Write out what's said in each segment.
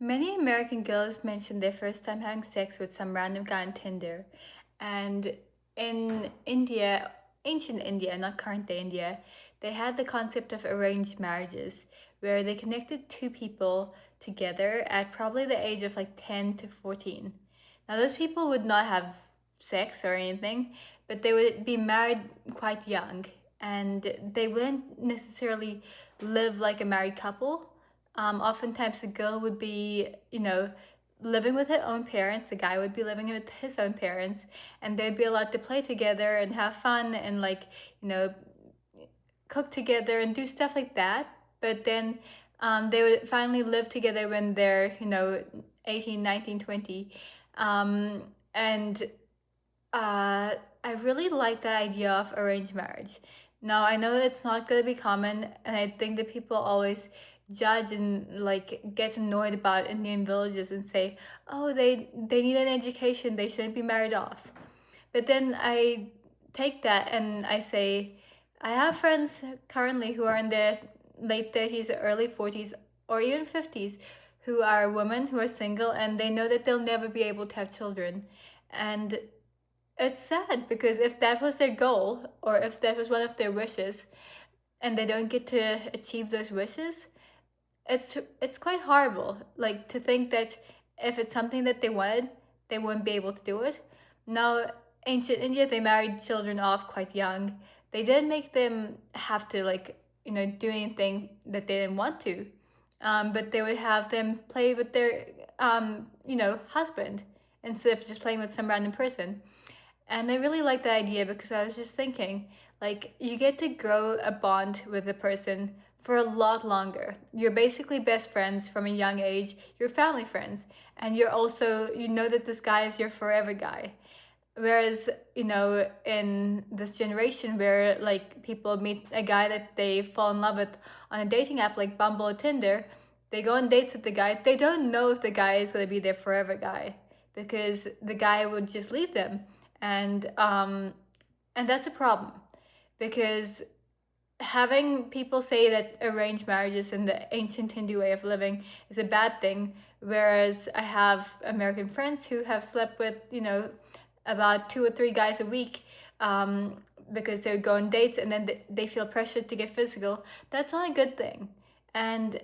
Many American girls mention their first time having sex with some random guy on Tinder. And in India, ancient India, not current day India, they had the concept of arranged marriages where they connected two people together at probably the age of like 10 to 14. Now, those people would not have sex or anything, but they would be married quite young and they wouldn't necessarily live like a married couple. Oftentimes, the girl would be, living with her own parents. The guy would be living with his own parents, and they'd be allowed to play together and have fun and, like, you know, cook together and do stuff like that. But then they would finally live together when they're, 18, 19, 20. And I really like the idea of arranged marriage. Now, I know it's not going to be common, and I think that people always judge and like get annoyed about Indian villages and say, "Oh, they need an education. They shouldn't be married off." But then I take that and I say, I have friends currently who are in their late 30s, early 40s, or even 50s who are women who are single and they know that they'll never be able to have children. And it's sad because if that was their goal or if that was one of their wishes and they don't get to achieve those wishes, it's quite horrible. Like to think that if it's something that they wanted, they wouldn't be able to do it. Now, ancient India, they married children off quite young. They didn't make them have to do anything that they didn't want to. But they would have them play with their husband instead of just playing with some random person. And I really like that idea because I was just thinking, like, you get to grow a bond with a person for a lot longer. You're basically best friends from a young age, you're family friends, and you're also, you know that this guy is your forever guy. Whereas, in this generation where like people meet a guy that they fall in love with on a dating app like Bumble or Tinder, they go on dates with the guy, they don't know if the guy is going to be their forever guy because the guy would just leave them and that's a problem because having people say that arranged marriages in the ancient Hindu way of living is a bad thing, whereas I have American friends who have slept with about two or three guys a week because they go on dates and then they feel pressured to get physical. That's not a good thing. And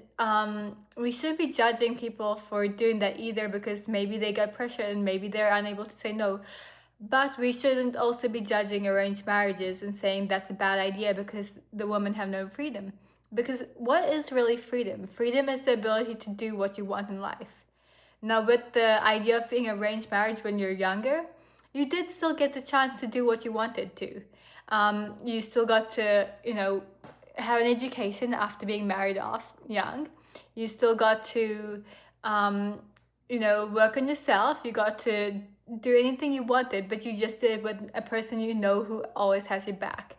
we shouldn't be judging people for doing that either because maybe they got pressured and maybe they're unable to say no. But we shouldn't also be judging arranged marriages and saying that's a bad idea because the women have no freedom. Because what is really freedom? Freedom is the ability to do what you want in life. Now, with the idea of being arranged marriage when you're younger, you did still get the chance to do what you wanted to. You still got to, have an education after being married off young. You still got to, work on yourself. You got to do anything you wanted, but you just did it with a person you know who always has your back.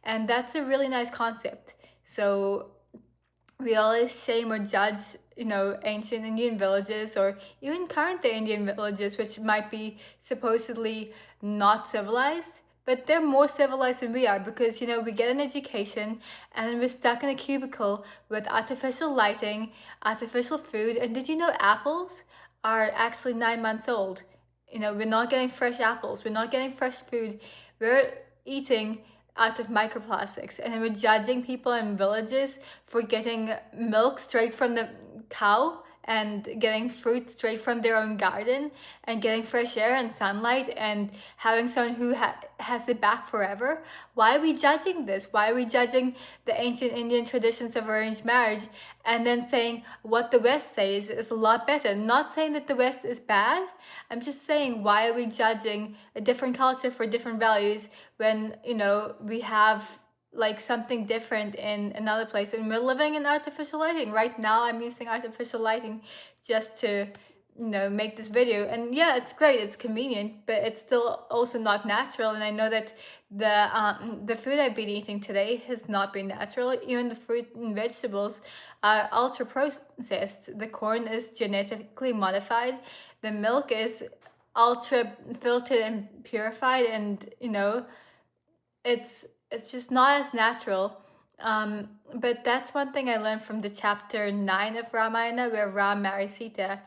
And that's a really nice concept. So we always shame or judge, ancient Indian villages or even current day Indian villages, which might be supposedly not civilized. But they're more civilized than we are because, we get an education and then we're stuck in a cubicle with artificial lighting, artificial food. And did you know apples are actually 9 months old? We're not getting fresh apples. We're not getting fresh food. We're eating out of microplastics. And then we're judging people in villages for getting milk straight from the cow and getting fruit straight from their own garden and getting fresh air and sunlight and having someone who has it back forever. Why are we judging this? Why are we judging the ancient Indian traditions of arranged marriage and then saying what the West says is a lot better? Not saying that the West is bad. I'm just saying, why are we judging a different culture for different values when, we have like something different in another place and we're living in artificial lighting right now. I'm using artificial lighting just to make this video, and yeah, it's great, it's convenient, but it's still also not natural. And I know that the food I've been eating today has not been natural. Even the fruit and vegetables are ultra processed. The corn is genetically modified, the milk is ultra filtered and purified, and it's just not as natural But that's one thing I learned from the chapter 9 of Ramayana, where Ram marries Sita.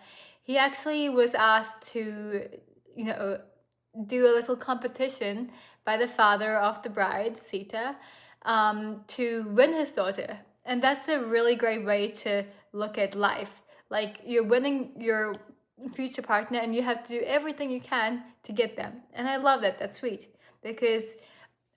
He actually was asked to, you know, do a little competition by the father of the bride, Sita, to win his daughter. And that's a really great way to look at life. Like, you're winning your future partner and you have to do everything you can to get them. And I love that. That's sweet. Because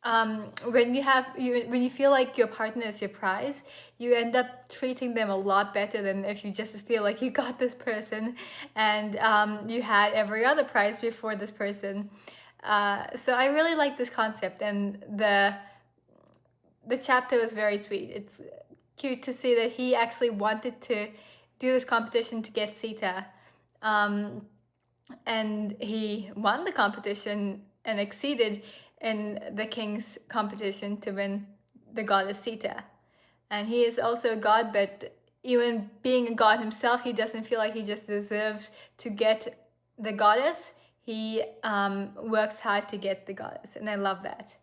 when you feel like your partner is your prize, you end up treating them a lot better than if you just feel like you got this person and you had every other prize before this person. So I really like this concept, and the chapter was very sweet. It's cute to see that he actually wanted to do this competition to get Sita, and he won the competition and exceeded in the king's competition to win the goddess Sita. And he is also a god, but even being a god himself, he doesn't feel like he just deserves to get the goddess. He works hard to get the goddess, and I love that.